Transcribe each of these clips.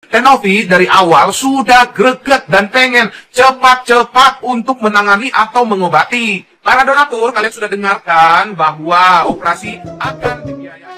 Tenovi dari awal sudah greget dan pengen cepat-cepat untuk menangani atau mengobati. Para donatur, kalian sudah dengarkan bahwa operasi akan dibiayai.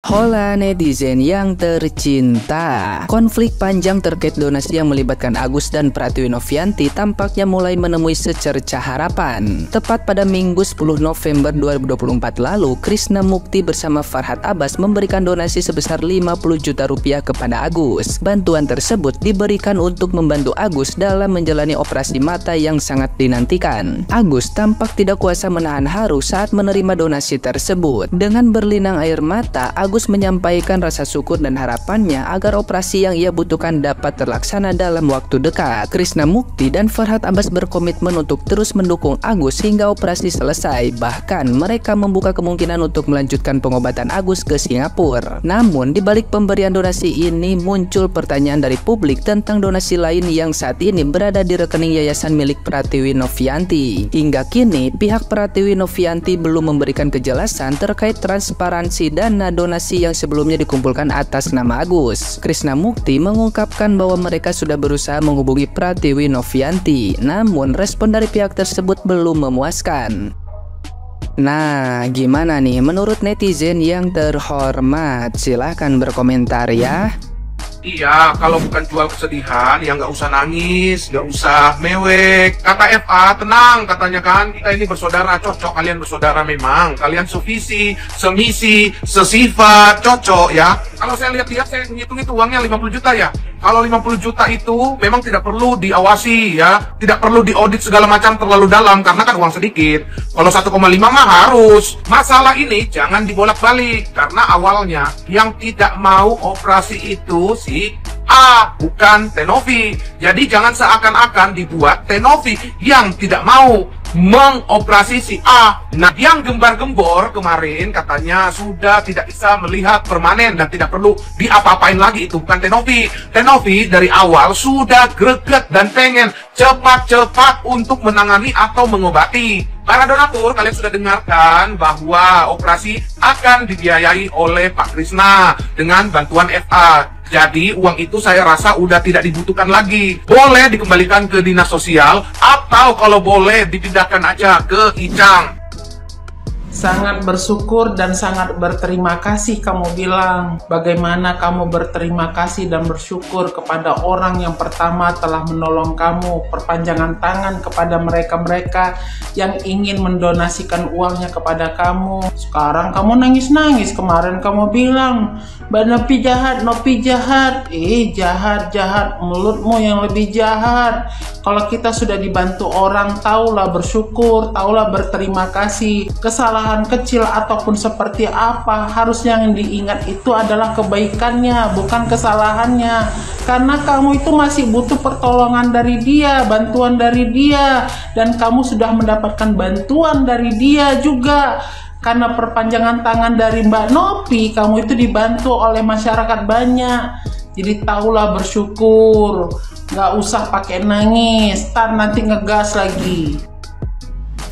Hola netizen yang tercinta. Konflik panjang terkait donasi yang melibatkan Agus dan Pratiwi Novianti tampaknya mulai menemui secercah harapan. Tepat pada Minggu 10 November 2024 lalu, Krishna Mukti bersama Farhad Abbas memberikan donasi sebesar 50 juta rupiah kepada Agus. Bantuan tersebut diberikan untuk membantu Agus dalam menjalani operasi mata yang sangat dinantikan. Agus tampak tidak kuasa menahan haru saat menerima donasi tersebut. Dengan berlinang air mata, Agus menyampaikan rasa syukur dan harapannya agar operasi yang ia butuhkan dapat terlaksana dalam waktu dekat. Krishna Mukti dan Farhad Abbas berkomitmen untuk terus mendukung Agus hingga operasi selesai. Bahkan mereka membuka kemungkinan untuk melanjutkan pengobatan Agus ke Singapura. Namun di balik pemberian donasi ini muncul pertanyaan dari publik tentang donasi lain yang saat ini berada di rekening yayasan milik Pratiwi Novianti. Hingga kini pihak Pratiwi Novianti belum memberikan kejelasan terkait transparansi dana donasi yang sebelumnya dikumpulkan atas nama Agus. Krishna Mukti mengungkapkan bahwa mereka sudah berusaha menghubungi Pratiwi Novianti, namun respon dari pihak tersebut belum memuaskan. Nah, gimana nih menurut netizen yang terhormat? Silahkan berkomentar ya. Iya, kalau bukan jual kesedihan, ya nggak usah nangis, nggak usah mewek. Kata FA, tenang katanya kan, kita ini bersaudara, cocok kalian bersaudara memang. Kalian sevisi, semisi, sesifat, cocok ya. Kalau saya lihat-lihat, saya ngitung itu uangnya 50 juta ya. Kalau 50 juta itu memang tidak perlu diawasi ya, tidak perlu diaudit segala macam terlalu dalam karena kan uang sedikit. Kalau 1,5 mah harus. Masalah ini jangan dibolak-balik karena awalnya yang tidak mau operasi itu si A, bukan Tenovi. Jadi jangan seakan-akan dibuat Tenovi yang tidak mau mengoperasi si A. Nah, yang gembar-gembor kemarin katanya sudah tidak bisa melihat permanen dan tidak perlu diapa-apain lagi. Itu bukan Tenovi. Tenovi dari awal sudah greget dan pengen cepat-cepat untuk menangani atau mengobati. Para donatur, kalian sudah dengarkan bahwa operasi akan dibiayai oleh Pak Krishna dengan bantuan FA. Jadi uang itu saya rasa udah tidak dibutuhkan lagi. Boleh dikembalikan ke dinas sosial atau kalau boleh dipindahkan aja ke Icang. Sangat bersyukur dan sangat berterima kasih kamu bilang. Bagaimana kamu berterima kasih dan bersyukur kepada orang yang pertama telah menolong kamu, perpanjangan tangan kepada mereka-mereka yang ingin mendonasikan uangnya kepada kamu. Sekarang kamu nangis-nangis. Kemarin kamu bilang, Mbak Nopi jahat, Nopi jahat. Jahat, mulutmu yang lebih jahat. Kalau kita sudah dibantu orang, taulah bersyukur, taulah berterima kasih. Kesalahan kecil ataupun seperti apa, harusnya yang diingat itu adalah kebaikannya, bukan kesalahannya. Karena kamu itu masih butuh pertolongan dari dia, bantuan dari dia, dan kamu sudah mendapatkan bantuan dari dia juga. Karena perpanjangan tangan dari Mbak Nopi, kamu itu dibantu oleh masyarakat banyak. Jadi taulah bersyukur, nggak usah pakai nangis, nanti ngegas lagi.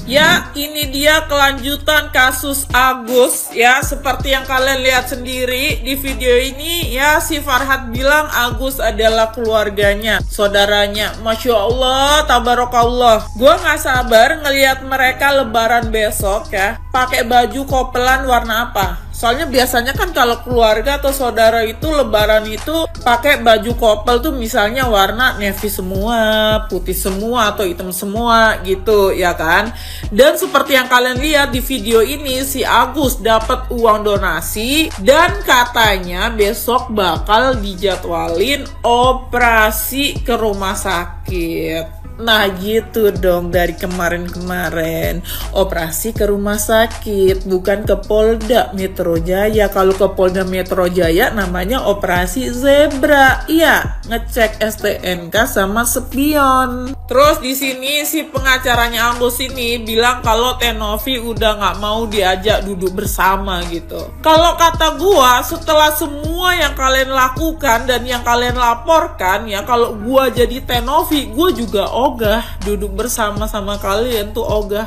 Ya, ini dia kelanjutan kasus Agus ya, seperti yang kalian lihat sendiri di video ini ya. Si Farhad bilang Agus adalah keluarganya, saudaranya. Masya Allah, tabarakallah. Gue gak sabar ngelihat mereka lebaran besok ya, pakai baju kopelan warna apa. Soalnya biasanya kan kalau keluarga atau saudara itu lebaran itu pakai baju kopel tuh misalnya warna navy semua, putih semua atau hitam semua gitu ya kan. Dan seperti yang kalian lihat di video ini, si Agus dapat uang donasi dan katanya besok bakal dijadwalin operasi ke rumah sakit. Nah gitu dong, dari kemarin-kemarin operasi ke rumah sakit, bukan ke Polda Metro Jaya. Kalau ke Polda Metro Jaya namanya operasi zebra. Iya, ngecek STNK sama spion. Terus di sini si pengacaranya Agus ini bilang kalau Tenovi udah nggak mau diajak duduk bersama gitu. Kalau kata gua, setelah semua yang kalian lakukan dan yang kalian laporkan ya, kalau gua jadi Tenovi, gua juga ogah. Duduk bersama sama kalian tuh ogah.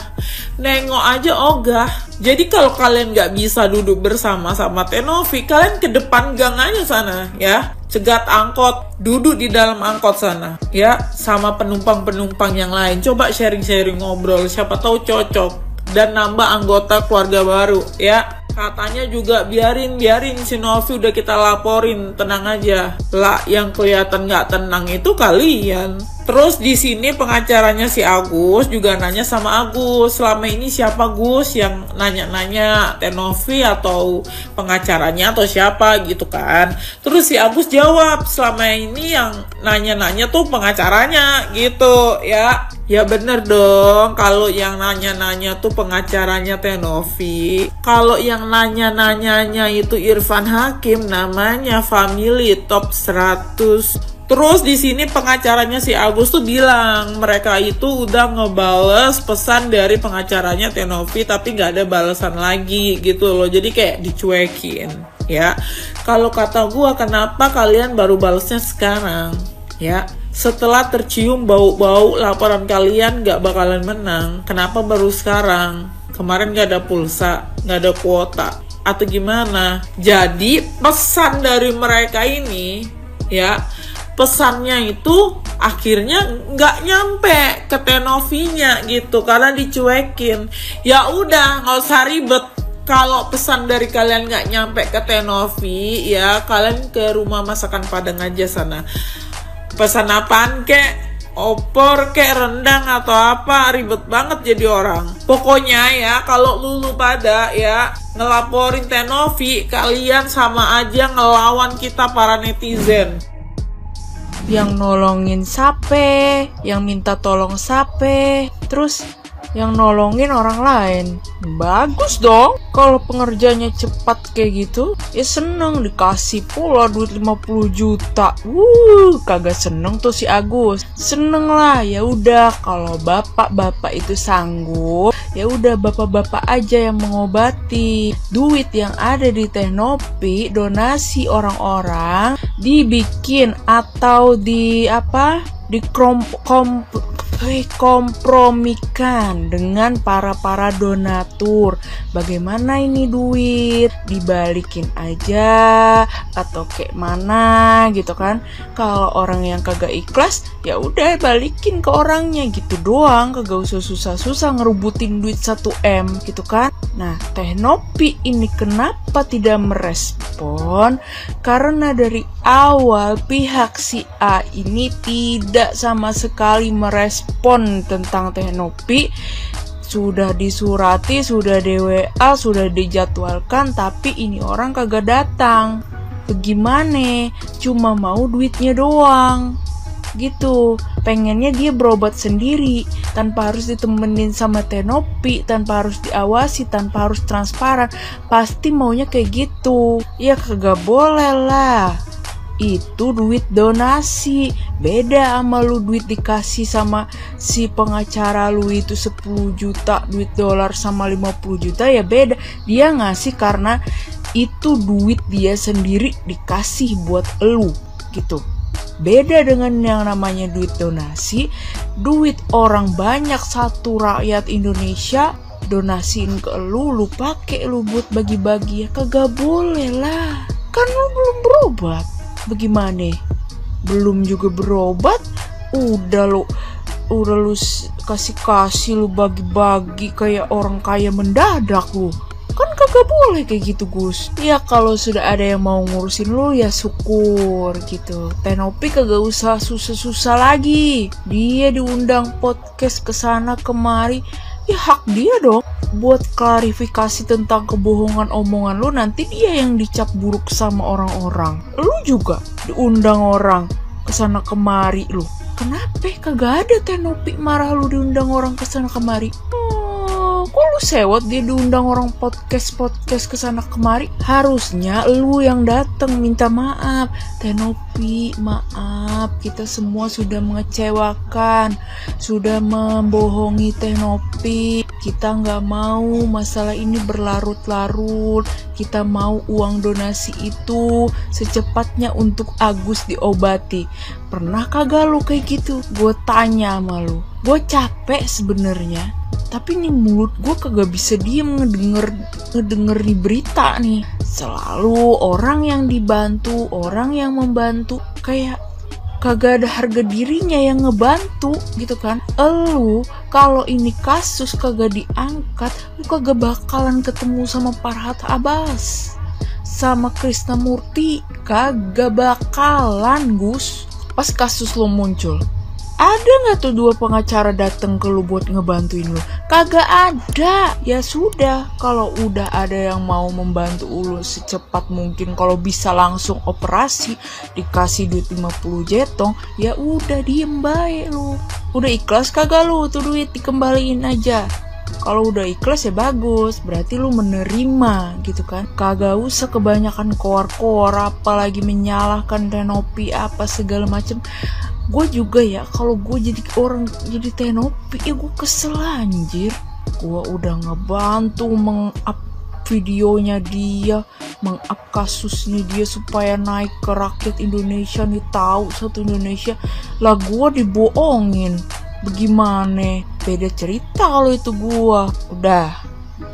Nengok aja ogah. Jadi kalau kalian nggak bisa duduk bersama sama Teh Novi, kalian ke depan gang aja sana ya. Cegat angkot, duduk di dalam angkot sana ya, sama penumpang-penumpang yang lain. Coba sharing-sharing ngobrol, siapa tahu cocok dan nambah anggota keluarga baru ya. Katanya juga biarin si Novi udah kita laporin, tenang aja. Lah yang kelihatan nggak tenang itu kalian. Terus di sini pengacaranya si Agus juga nanya sama Agus, selama ini siapa Gus yang nanya-nanya, Teh Novi atau pengacaranya atau siapa gitu kan. Terus si Agus jawab, selama ini yang nanya-nanya tuh pengacaranya gitu ya. Ya bener dong, kalau yang nanya-nanya tuh pengacaranya Teh Novi. Kalau yang nanya-nanyanya itu Irfan Hakim, namanya Family Top 100. Terus di sini pengacaranya si Agus tuh bilang mereka itu udah ngebales pesan dari pengacaranya Teh Novi tapi nggak ada balasan lagi gitu loh. Jadi kayak dicuekin ya. Kalau kata gua, kenapa kalian baru balesnya sekarang ya? Setelah tercium bau-bau laporan kalian nggak bakalan menang, kenapa baru sekarang? Kemarin nggak ada pulsa, nggak ada kuota atau gimana? Jadi pesan dari mereka ini ya, pesannya itu akhirnya nggak nyampe ke Teh Novinya gitu karena dicuekin. Ya udah, nggak usah ribet. Kalau pesan dari kalian nggak nyampe ke Teh Novi ya, kalian ke rumah masakan Padang aja sana. Pesan apaan kek? Opor kek, rendang atau apa, ribet banget jadi orang. Pokoknya ya, kalau lulu pada ya ngelaporin Teh Novi, kalian sama aja ngelawan kita para netizen. Yang nolongin sape, yang minta tolong sape, terus yang nolongin orang lain. Bagus dong kalau pengerjanya cepat kayak gitu. Ya seneng, dikasih pula duit 50 juta. Kagak seneng tuh si Agus. Seneng lah, ya udah kalau bapak-bapak itu sanggup, ya udah bapak-bapak aja yang mengobati. Duit yang ada di Teh Novi, donasi orang-orang dibikin atau dikompromikan dengan para donatur. Bagaimana ini duit? Dibalikin aja atau kayak mana gitu kan? Kalau orang yang kagak ikhlas, ya udah balikin ke orangnya gitu doang. Kagak usah susah-susah ngerubutin duit 1M gitu kan? Nah, Teh Novi ini kenapa tidak merespon? Karena dari awal pihak si A ini tidak sama sekali merespon tentang Teh Novi. Sudah disurati, sudah di-WA, sudah dijadwalkan, tapi ini orang kagak datang. Bagaimana? Cuma mau duitnya doang gitu. Pengennya dia berobat sendiri tanpa harus ditemenin sama Teh Novi, tanpa harus diawasi, tanpa harus transparan. Pasti maunya kayak gitu. Ya kagak boleh lah. Itu duit donasi. Beda sama lu duit dikasih sama si pengacara lu itu 10 juta duit dolar sama 50 juta, ya beda. Dia ngasih karena itu duit dia sendiri dikasih buat elu gitu. Beda dengan yang namanya duit donasi. Duit orang banyak, satu rakyat Indonesia donasiin ke lu pakai lu buat bagi-bagi. Ya kagak boleh lah. Kan lu belum berobat. Bagaimana? Belum juga berobat, udah lu kasih lu bagi-bagi kayak orang kaya mendadak lu. Kan kagak boleh kayak gitu, Gus. Ya kalau sudah ada yang mau ngurusin lu, ya syukur gitu. Teh Novi kagak usah susah-susah lagi. Dia diundang podcast kesana kemari, ya hak dia dong buat klarifikasi tentang kebohongan omongan lu. Nanti dia yang dicap buruk sama orang-orang. Lu juga diundang orang kesana kemari lu. Kenapa kagak ada Teh Novi marah lu diundang orang kesana kemari? Kok lu lu sewot dia diundang orang podcast kesana kemari. Harusnya lu yang datang minta maaf. Teh Nopi, maaf, kita semua sudah mengecewakan, sudah membohongi Teh Nopi. Kita nggak mau masalah ini berlarut-larut. Kita mau uang donasi itu secepatnya untuk Agus diobati. Pernah kagak lu kayak gitu? Gue tanya sama lu. Gue capek sebenarnya, tapi nih mulut gue kagak bisa diem ngedenger di berita nih. Selalu orang yang dibantu, orang yang membantu, kayak kagak ada harga dirinya yang ngebantu gitu kan. Elu kalau ini kasus kagak diangkat, lu kagak bakalan ketemu sama Farhad Abbas, sama Krisnamurti, kagak bakalan, Gus. Pas kasus lo muncul, ada nggak tuh 2 pengacara dateng ke lu buat ngebantuin lu? Kagak ada. Ya sudah, kalau udah ada yang mau membantu lu secepat mungkin, kalau bisa langsung operasi, dikasih duit 50 jetong, ya udah diem baik lu. Udah ikhlas kagak lu tuh duit dikembaliin aja? Kalau udah ikhlas ya bagus, berarti lu menerima gitu kan. Kagak usah kebanyakan koar-koar, apalagi menyalahkan Teh Nopi apa segala macem. Gue juga ya, kalau gue jadi orang jadi Teh Nopi, ya gue kesel anjir. Gue udah ngebantu meng-up videonya dia, meng-up kasusnya dia supaya naik ke rakyat Indonesia nih, tahu satu Indonesia. Lah gue dibohongin. Bagaimana? Beda cerita kalau itu gua. Udah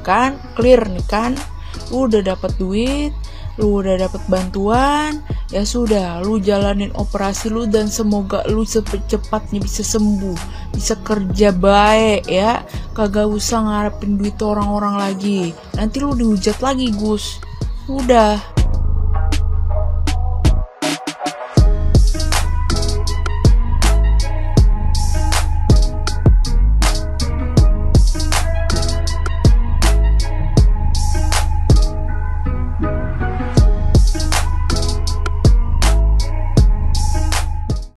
kan clear nih kan, lu udah dapat duit, lu udah dapat bantuan, ya sudah, lu jalanin operasi lu dan semoga lu cepatnya bisa sembuh, bisa kerja baik ya, kagak usah ngarepin duit orang-orang lagi. Nanti lu dihujat lagi, Gus. Udah.